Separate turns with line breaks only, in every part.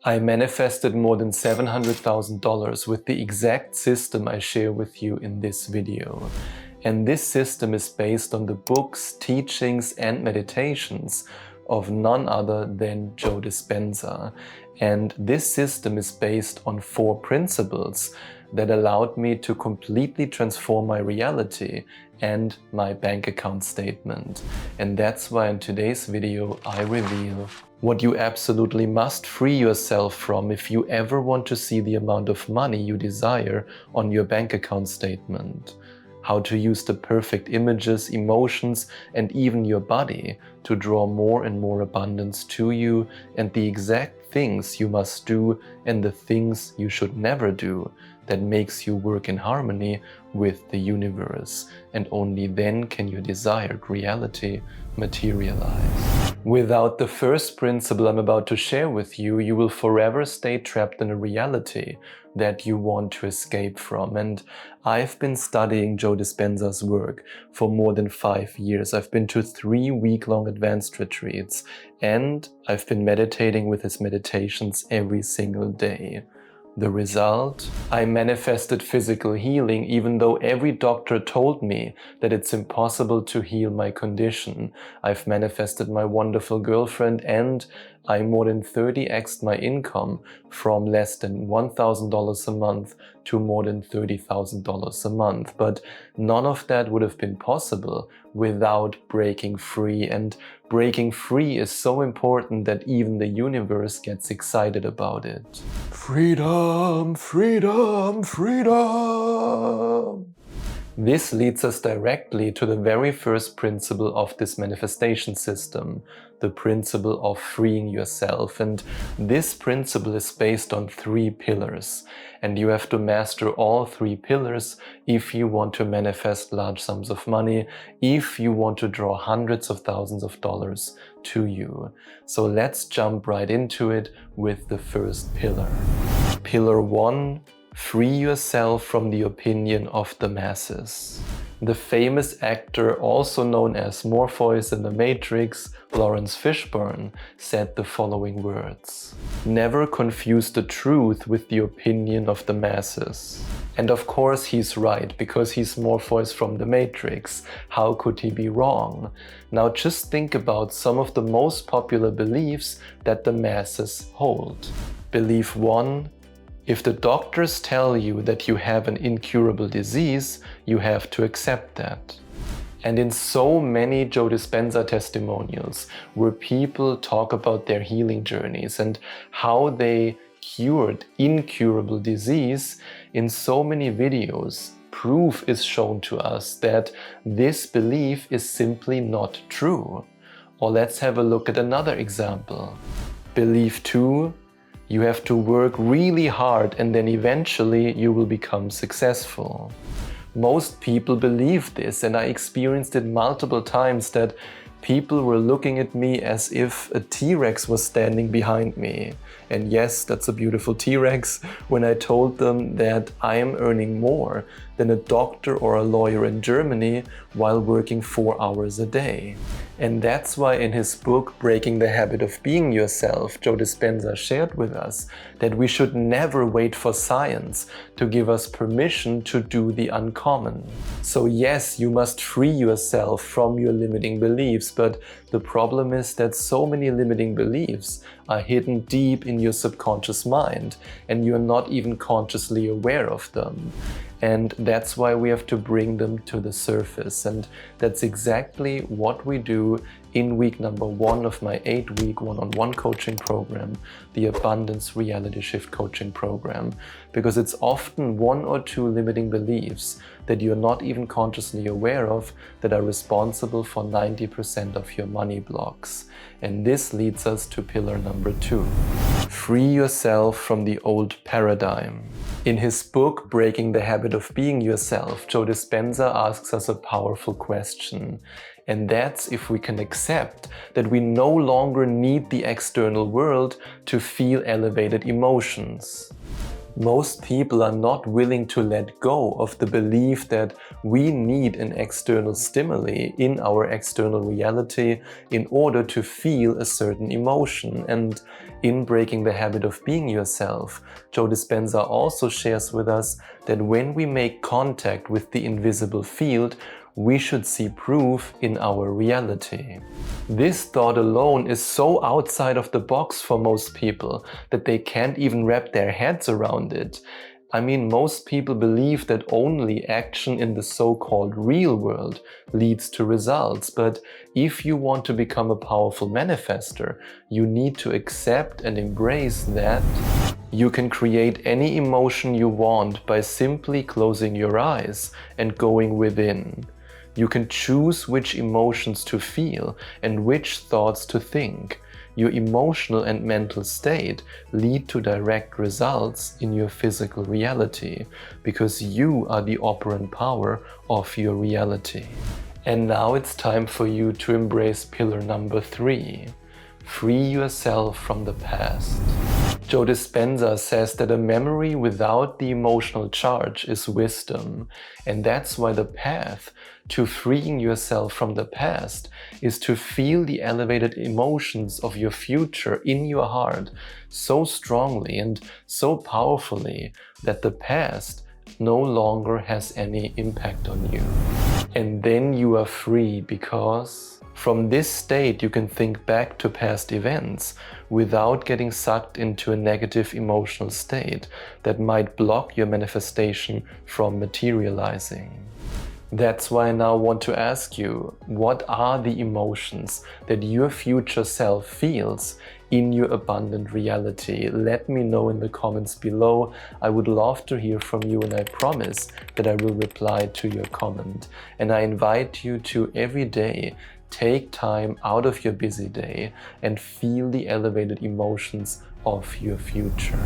I manifested more than $700,000 with the exact system I share with you in this video. And this system is based on the books, teachings and meditations of none other than Joe Dispenza. And this system is based on 4 principles that allowed me to completely transform my reality and my bank account statement. And that's why in today's video I reveal what you absolutely must free yourself from if you ever want to see the amount of money you desire on your bank account statement. How to use the perfect images, emotions, and even your body to draw more and more abundance to you, and the exact things you must do and the things you should never do that makes you work in harmony with the universe. And only then can your desired reality materialize. Without the first principle I'm about to share with you, you will forever stay trapped in a reality that you want to escape from. And I've been studying Joe Dispenza's work for more than 5 years. I've been to 3 week-long advanced retreats, and I've been meditating with his meditations every single day. The result? I manifested physical healing even though every doctor told me that it's impossible to heal my condition. I've manifested my wonderful girlfriend, and I more than 30x'd my income from less than $1,000 a month to more than $30,000 a month. But none of that would have been possible without breaking free. And breaking free is so important that even the universe gets excited about it. Freedom, freedom, freedom! This leads us directly to the very first principle of this manifestation system, the principle of freeing yourself. And this principle is based on 3 pillars. And you have to master all 3 pillars if you want to manifest large sums of money, if you want to draw hundreds of thousands of dollars to you. So let's jump right into it with the first pillar. Pillar 1. Free yourself from the opinion of the masses. The famous actor, also known as Morpheus in the Matrix, Lawrence Fishburne, said the following words: "Never confuse the truth with the opinion of the masses." And of course he's right, because he's Morpheus from the Matrix. How could he be wrong? Now just think about some of the most popular beliefs that the masses hold. Belief 1. If the doctors tell you that you have an incurable disease, you have to accept that. And in so many Joe Dispenza testimonials where people talk about their healing journeys and how they cured incurable disease, in so many videos, proof is shown to us that this belief is simply not true. Or let's have a look at another example. Belief 2. You have to work really hard and then eventually you will become successful. Most people believe this, and I experienced it multiple times, that people were looking at me as if a T-Rex was standing behind me. And yes, that's a beautiful T-Rex, when I told them that I am earning more than a doctor or a lawyer in Germany while working 4 hours a day. And that's why in his book, Breaking the Habit of Being Yourself, Joe Dispenza shared with us that we should never wait for science to give us permission to do the uncommon. So yes, you must free yourself from your limiting beliefs, but the problem is that so many limiting beliefs are hidden deep in your subconscious mind, and you're not even consciously aware of them. And that's why we have to bring them to the surface. And that's exactly what we do in week number 1 of my 8-week one-on-one coaching program, the Abundance Reality Shift Coaching Program. Because it's often 1 or 2 limiting beliefs that you're not even consciously aware of that are responsible for 90% of your money blocks. And this leads us to pillar number 2. Free yourself from the old paradigm. In his book, Breaking the Habit of Being Yourself, Joe Dispenza asks us a powerful question. And that's if we can accept that we no longer need the external world to feel elevated emotions. Most people are not willing to let go of the belief that we need an external stimuli in our external reality in order to feel a certain emotion. And in Breaking the Habit of Being Yourself, Joe Dispenza also shares with us that when we make contact with the invisible field, we should see proof in our reality. This thought alone is so outside of the box for most people that they can't even wrap their heads around it. I mean, most people believe that only action in the so-called real world leads to results, but if you want to become a powerful manifester, you need to accept and embrace that you can create any emotion you want by simply closing your eyes and going within. You can choose which emotions to feel and which thoughts to think. Your emotional and mental state lead to direct results in your physical reality, because you are the operant power of your reality. And now it's time for you to embrace pillar number 3. Free yourself from the past. Joe Dispenza says that a memory without the emotional charge is wisdom, and that's why the path to freeing yourself from the past is to feel the elevated emotions of your future in your heart so strongly and so powerfully that the past no longer has any impact on you. And then you are free, because from this state you can think back to past events without getting sucked into a negative emotional state that might block your manifestation from materializing. That's why I now want to ask you, what are the emotions that your future self feels in your abundant reality? Let me know in the comments below. I would love to hear from you, and I promise that I will reply to your comment. And I invite you to every day take time out of your busy day and feel the elevated emotions of your future.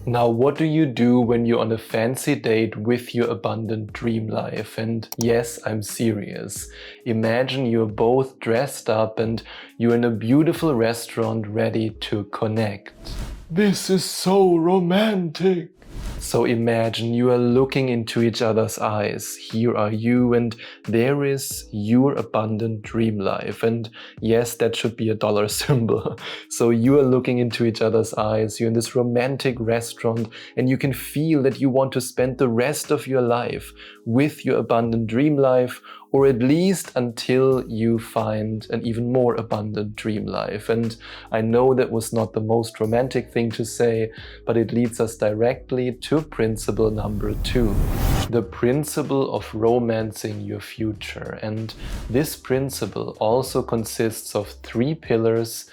Now, what do you do when you're on a fancy date with your abundant dream life? And yes, I'm serious. Imagine you're both dressed up and you're in a beautiful restaurant ready to connect. This is so romantic. So imagine you are looking into each other's eyes. Here are you, and there is your abundant dream life. And yes, that should be a dollar symbol. So you are looking into each other's eyes. You're in this romantic restaurant, and you can feel that you want to spend the rest of your life with your abundant dream life, or at least until you find an even more abundant dream life. And I know that was not the most romantic thing to say, but it leads us directly to principle number 2, the principle of romancing your future. And this principle also consists of 3 pillars.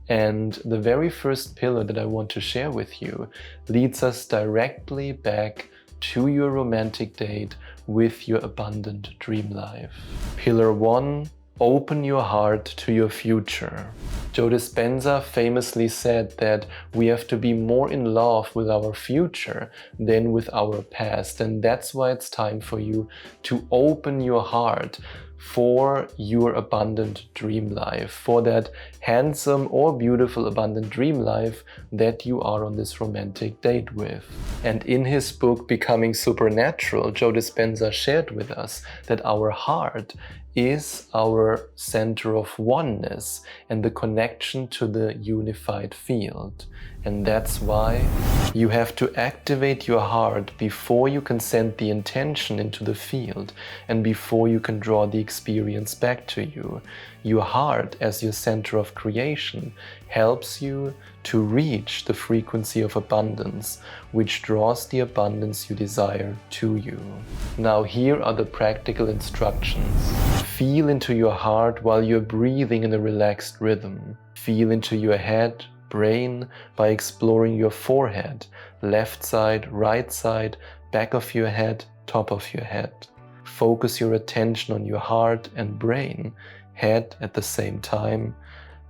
And the very first pillar that I want to share with you leads us directly back to your romantic date with your abundant dream life. Pillar 1, open your heart to your future. Joe Dispenza famously said that we have to be more in love with our future than with our past, and that's why it's time for you to open your heart for your abundant dream life, for that handsome or beautiful abundant dream life that you are on this romantic date with. And in his book Becoming Supernatural, Joe Dispenza shared with us that our heart is our center of oneness and the connection to the unified field. And that's why you have to activate your heart before you can send the intention into the field and before you can draw the experience back to you. Your heart, as your center of creation, helps you to reach the frequency of abundance, which draws the abundance you desire to you. Now, here are the practical instructions. Feel into your heart while you're breathing in a relaxed rhythm. Feel into your head, brain, by exploring your forehead, left side, right side, back of your head, top of your head. Focus your attention on your heart and brain, head at the same time.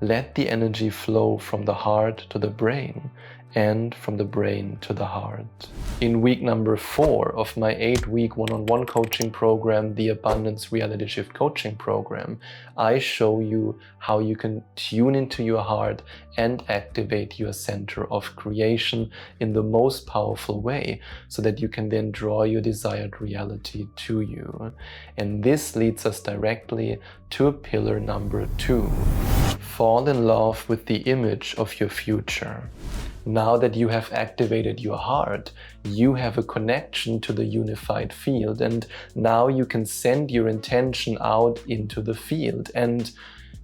Let the energy flow from the heart to the brain and from the brain to the heart. In week number 4 of my 8-week one-on-one coaching program, the Abundance Reality Shift Coaching Program, I show you how you can tune into your heart and activate your center of creation in the most powerful way, so that you can then draw your desired reality to you. And this leads us directly to pillar number 2. Fall in love with the image of your future. Now that you have activated your heart, you have a connection to the unified field, and now you can send your intention out into the field. And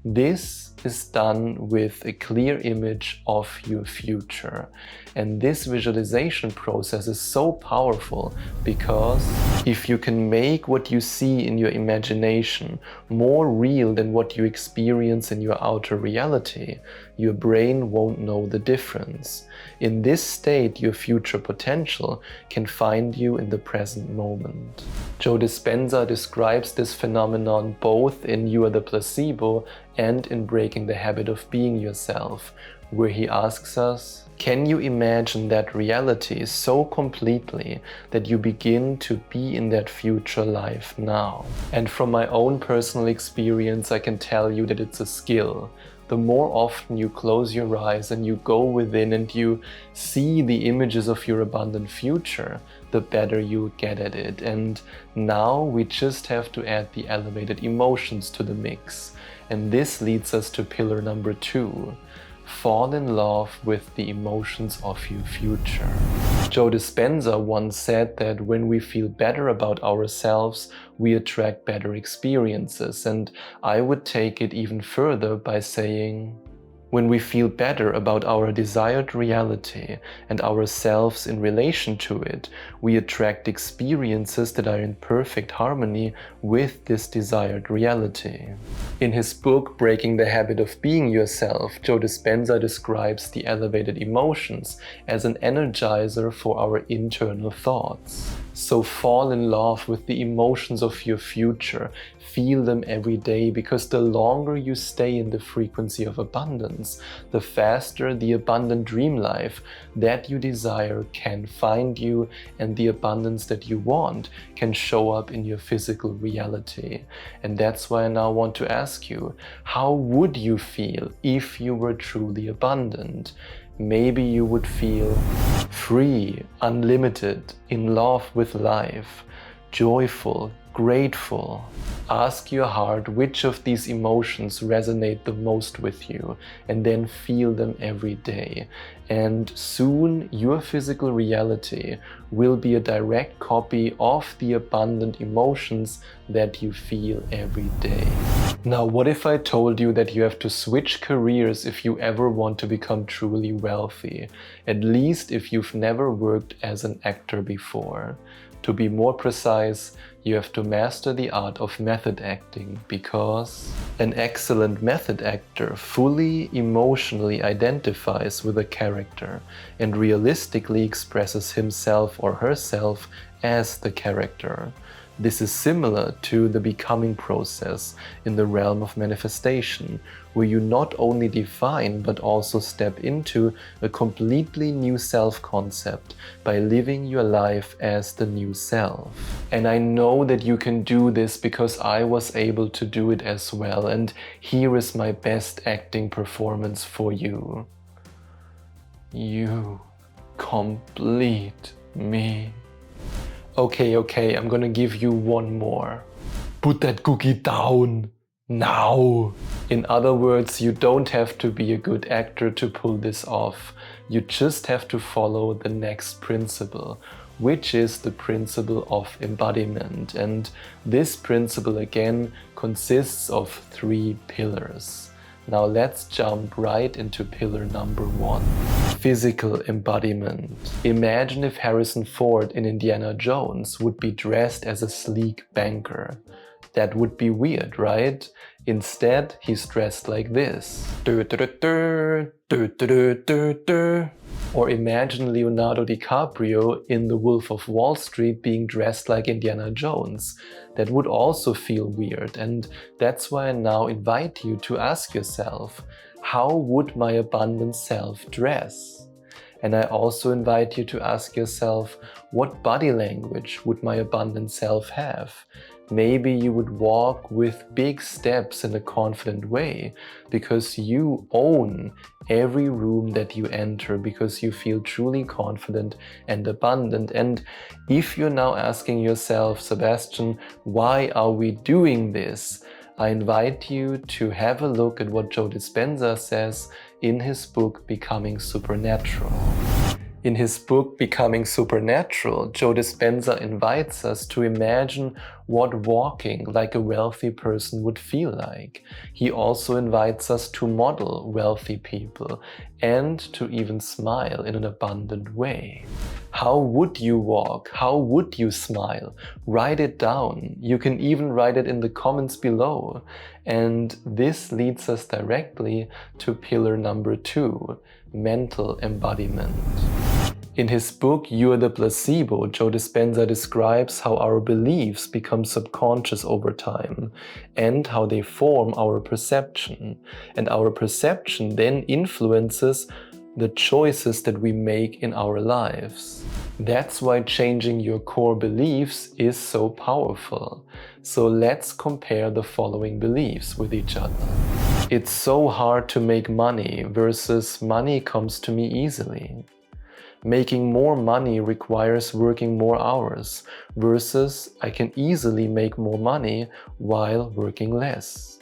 this is done with a clear image of your future. And this visualization process is so powerful, because if you can make what you see in your imagination more real than what you experience in your outer reality, your brain won't know the difference. In this state, your future potential can find you in the present moment. Joe Dispenza describes this phenomenon both in You Are the Placebo and in Breaking the Habit of Being Yourself, where he asks us, can you imagine that reality so completely that you begin to be in that future life now? And from my own personal experience, I can tell you that it's a skill. The more often you close your eyes and you go within and you see the images of your abundant future, the better you get at it. And now we just have to add the elevated emotions to the mix. And this leads us to pillar number 2. Fall in love with the emotions of your future. Joe Dispenza once said that when we feel better about ourselves, we attract better experiences. And I would take it even further by saying, when we feel better about our desired reality and ourselves in relation to it, we attract experiences that are in perfect harmony with this desired reality. In his book, Breaking the Habit of Being Yourself, Joe Dispenza describes the elevated emotions as an energizer for our internal thoughts. So fall in love with the emotions of your future. Feel them every day, because the longer you stay in the frequency of abundance, the faster the abundant dream life that you desire can find you, and the abundance that you want can show up in your physical reality. And that's why I now want to ask you, how would you feel if you were truly abundant? Maybe you would feel free, unlimited, in love with life, joyful, grateful. Ask your heart which of these emotions resonate the most with you, and then feel them every day. And soon your physical reality will be a direct copy of the abundant emotions that you feel every day. Now, what if I told you that you have to switch careers if you ever want to become truly wealthy? At least if you've never worked as an actor before. To be more precise, you have to master the art of method acting, because an excellent method actor fully emotionally identifies with a character and realistically expresses himself or herself as the character. This is similar to the becoming process in the realm of manifestation, where you not only define but also step into a completely new self-concept by living your life as the new self. And I know that you can do this because I was able to do it as well, and here is my best acting performance for you. You complete me. Okay, I'm gonna give you one more. Put that cookie down now. In other words, you don't have to be a good actor to pull this off. You just have to follow the next principle, which is the principle of embodiment. And this principle again consists of 3 pillars. Now let's jump right into pillar number 1. Physical embodiment. Imagine if Harrison Ford in Indiana Jones would be dressed as a sleek banker. That would be weird, right? Instead, he's dressed like this. Or imagine Leonardo DiCaprio in The Wolf of Wall Street being dressed like Indiana Jones. That would also feel weird, and that's why I now invite you to ask yourself, how would my abundant self dress? And I also invite you to ask yourself, what body language would my abundant self have? Maybe you would walk with big steps in a confident way because you own every room that you enter, because you feel truly confident and abundant. And if you're now asking yourself, Sebastian, why are we doing this? I invite you to have a look at what Joe Dispenza says in his book, Becoming Supernatural. In his book, Becoming Supernatural, Joe Dispenza invites us to imagine what walking like a wealthy person would feel like. He also invites us to model wealthy people and to even smile in an abundant way. How would you walk? How would you smile? Write it down. You can even write it in the comments below. And this leads us directly to pillar number 2, mental embodiment. In his book, You're the Placebo, Joe Dispenza describes how our beliefs become subconscious over time and how they form our perception. And our perception then influences the choices that we make in our lives. That's why changing your core beliefs is so powerful. So let's compare the following beliefs with each other. It's so hard to make money versus money comes to me easily. Making more money requires working more hours versus I can easily make more money while working less.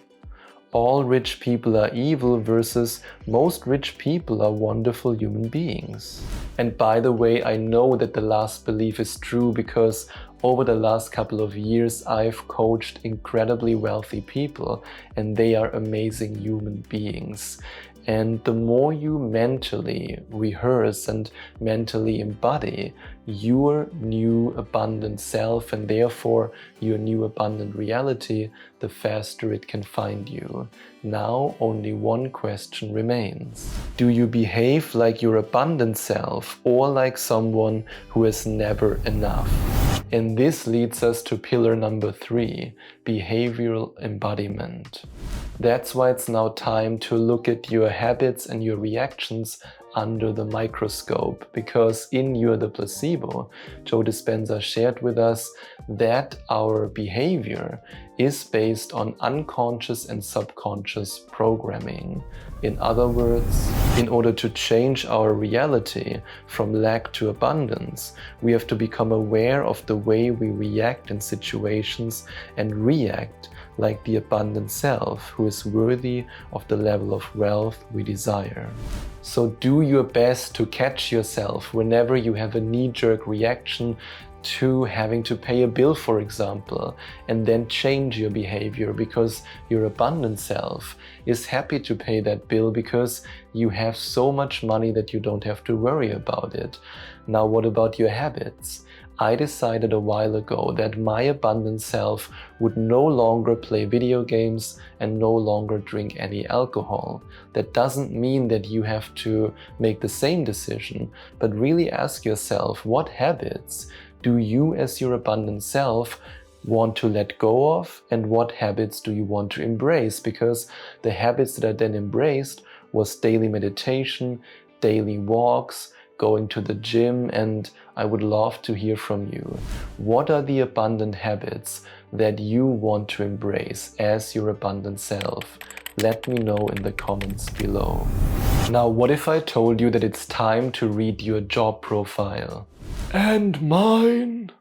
All rich people are evil versus most rich people are wonderful human beings. And by the way, I know that the last belief is true because over the last couple of years I've coached incredibly wealthy people and they are amazing human beings. And the more you mentally rehearse and mentally embody your new abundant self and therefore your new abundant reality, the faster it can find you. Now only one question remains. Do you behave like your abundant self or like someone who has never enough? And this leads us to pillar number 3, behavioral embodiment. That's why it's now time to look at your habits and your reactions under the microscope, because in You're the Placebo, Joe Dispenza shared with us that our behavior is based on unconscious and subconscious programming. In other words, in order to change our reality from lack to abundance, we have to become aware of the way we react in situations and react like the abundant self who is worthy of the level of wealth we desire. So do your best to catch yourself whenever you have a knee-jerk reaction to having to pay a bill, for example, and then change your behavior because your abundant self is happy to pay that bill because you have so much money that you don't have to worry about it. Now, what about your habits? I decided a while ago that my abundant self would no longer play video games and no longer drink any alcohol. That doesn't mean that you have to make the same decision, but really ask yourself, what habits do you as your abundant self want to let go of and what habits do you want to embrace? Because the habits that I then embraced was daily meditation, daily walks, going to the gym, and I would love to hear from you. What are the abundant habits that you want to embrace as your abundant self? Let me know in the comments below. Now, what if I told you that it's time to read your job profile? And mine?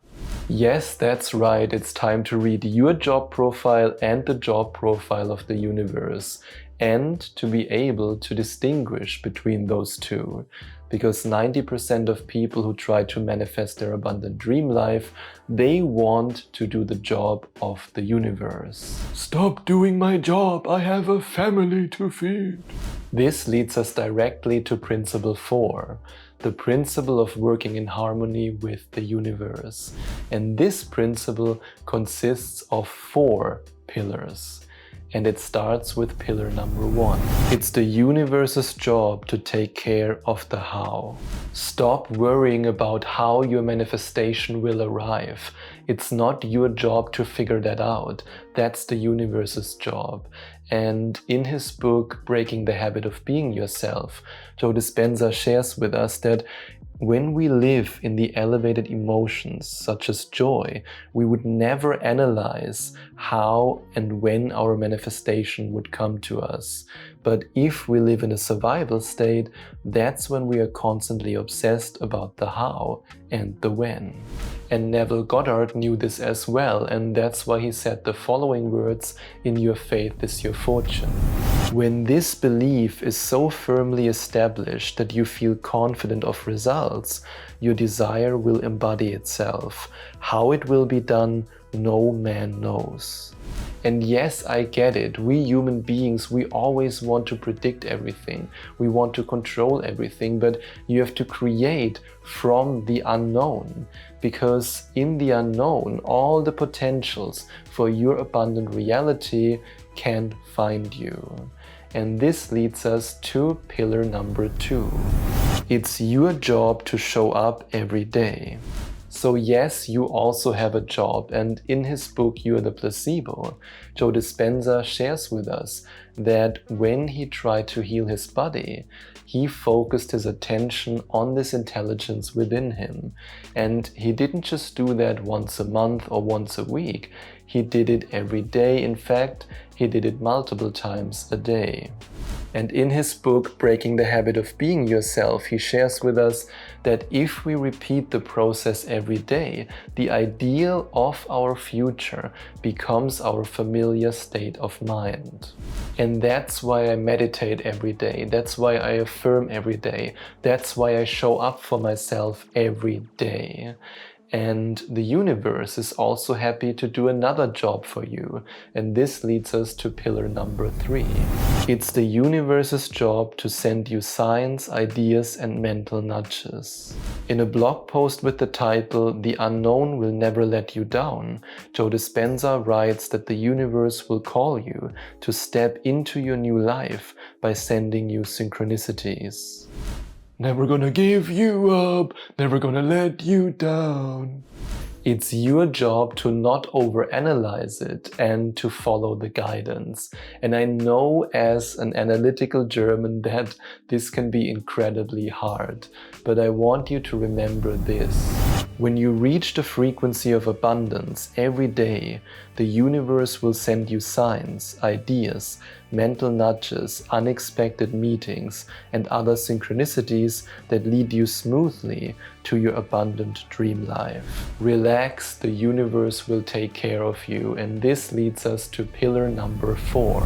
Yes, that's right. It's time to read your job profile and the job profile of the universe, and to be able to distinguish between those two. Because 90% of people who try to manifest their abundant dream life, they want to do the job of the universe. Stop doing my job, I have a family to feed. This leads us directly to principle 4, the principle of working in harmony with the universe. And this principle consists of 4 pillars. And it starts with pillar number 1. It's the universe's job to take care of the how. Stop worrying about how your manifestation will arrive. It's not your job to figure that out. That's the universe's job. And in his book, Breaking the Habit of Being Yourself, Joe Dispenza shares with us that when we live in the elevated emotions, such as joy, we would never analyze how and when our manifestation would come to us. But if we live in a survival state, that's when we are constantly obsessed about the how and the when. And Neville Goddard knew this as well, and that's why he said the following words in Your Faith is Your Fortune. When this belief is so firmly established that you feel confident of results, your desire will embody itself. How it will be done, no man knows. And yes, I get it. We human beings, we always want to predict everything. We want to control everything, but you have to create from the unknown, because in the unknown, all the potentials for your abundant reality can find you. And this leads us to pillar number 2. It's your job to show up every day. So yes, you also have a job, and in his book, You Are the Placebo, Joe Dispenza shares with us that when he tried to heal his body, he focused his attention on this intelligence within him. And he didn't just do that once a month or once a week. He did it every day. In fact, he did it multiple times a day. And in his book, Breaking the Habit of Being Yourself, he shares with us that if we repeat the process every day, the ideal of our future becomes our familiar state of mind. And that's why I meditate every day. That's why I affirm every day. That's why I show up for myself every day. And the universe is also happy to do another job for you. And this leads us to pillar number 3. It's the universe's job to send you signs, ideas, and mental nudges. In a blog post with the title, The Unknown Will Never Let You Down, Joe Dispenza writes that the universe will call you to step into your new life by sending you synchronicities. Never gonna give you up, never gonna let you down. It's your job to not overanalyze it and to follow the guidance. And I know as an analytical German that this can be incredibly hard, but I want you to remember this. When you reach the frequency of abundance every day, the universe will send you signs, ideas, mental nudges, unexpected meetings, and other synchronicities that lead you smoothly to your abundant dream life. Relax, the universe will take care of you, and this leads us to pillar number 4.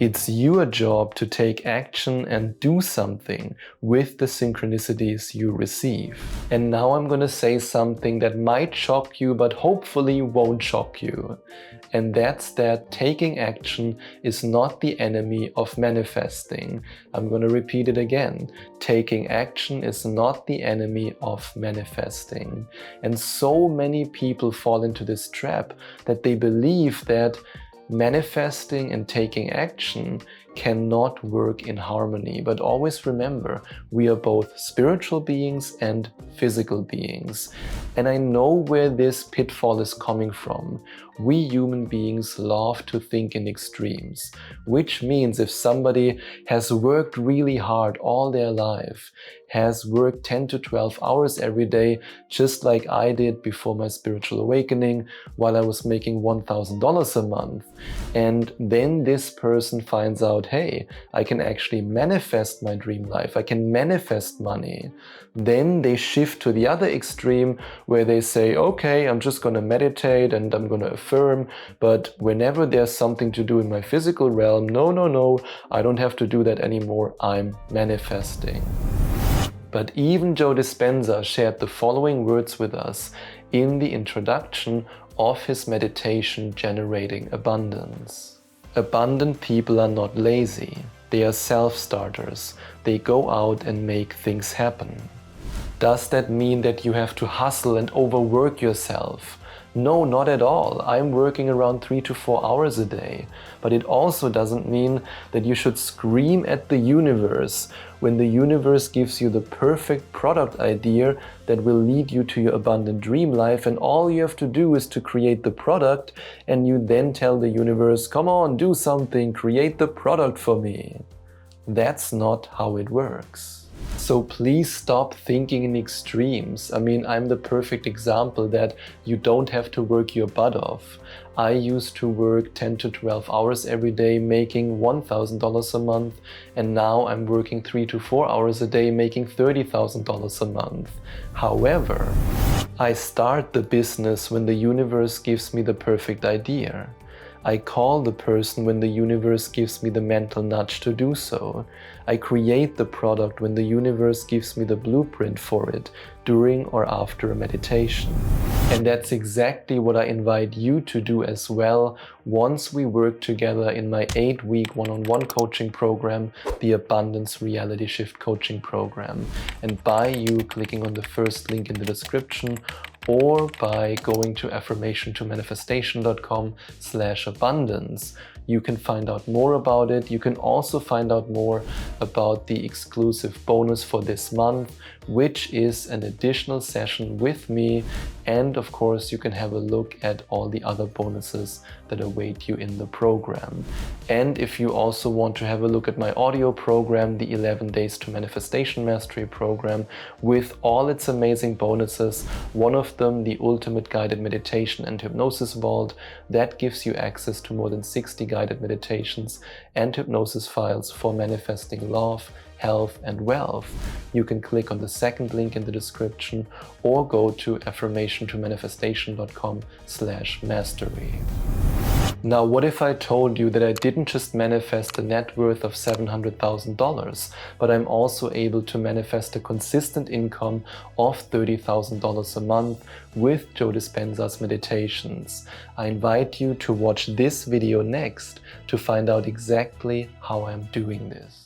It's your job to take action and do something with the synchronicities you receive. And now I'm gonna say something that might shock you, but hopefully won't shock you. And that's that taking action is not the enemy of manifesting. I'm going to repeat it again. Taking action is not the enemy of manifesting. And so many people fall into this trap that they believe that manifesting and taking action cannot work in harmony. But always remember, we are both spiritual beings and physical beings. And I know where this pitfall is coming from. We human beings love to think in extremes, which means if somebody has worked really hard all their life, has worked 10 to 12 hours every day, just like I did before my spiritual awakening, while I was making $1,000 a month, and then this person finds out, hey, I can actually manifest my dream life, I can manifest money. Then they shift to the other extreme where they say, okay, I'm just going to meditate and I'm going to affirm, but whenever there's something to do in my physical realm, no, I don't have to do that anymore, I'm manifesting. But even Joe Dispenza shared the following words with us in the introduction of his meditation Generating Abundance. Abundant people are not lazy. They are self-starters. They go out and make things happen. Does that mean that you have to hustle and overwork yourself? No, not at all. I'm working around 3 to 4 hours a day. But it also doesn't mean that you should scream at the universe when the universe gives you the perfect product idea that will lead you to your abundant dream life, and all you have to do is to create the product, and you then tell the universe, come on, do something, create the product for me. That's not how it works. So please stop thinking in extremes. I mean, I'm the perfect example that you don't have to work your butt off. I used to work 10 to 12 hours every day making $1,000 a month, and now I'm working 3 to 4 hours a day making $30,000 a month. However, I start the business when the universe gives me the perfect idea. I call the person when the universe gives me the mental nudge to do so. I create the product when the universe gives me the blueprint for it during or after a meditation. And that's exactly what I invite you to do as well once we work together in my 8-week one-on-one coaching program, the Abundance Reality Shift Coaching Program. And by you clicking on the first link in the description, or by going to affirmationtomanifestation.com/abundance. You can find out more about it. You can also find out more about the exclusive bonus for this month, which is an additional session with me. And of course, you can have a look at all the other bonuses that await you in the program. And if you also want to have a look at my audio program, the 11 Days to Manifestation Mastery program, with all its amazing bonuses, one of them, the Ultimate Guided Meditation and Hypnosis Vault, that gives you access to more than 60 guided meditations and hypnosis files for manifesting love, health, and wealth. You can click on the second link in the description or go to affirmationtomanifestation.com/mastery. Now, what if I told you that I didn't just manifest a net worth of $700,000, but I'm also able to manifest a consistent income of $30,000 a month with Joe Dispenza's meditations? I invite you to watch this video next to find out exactly how I'm doing this.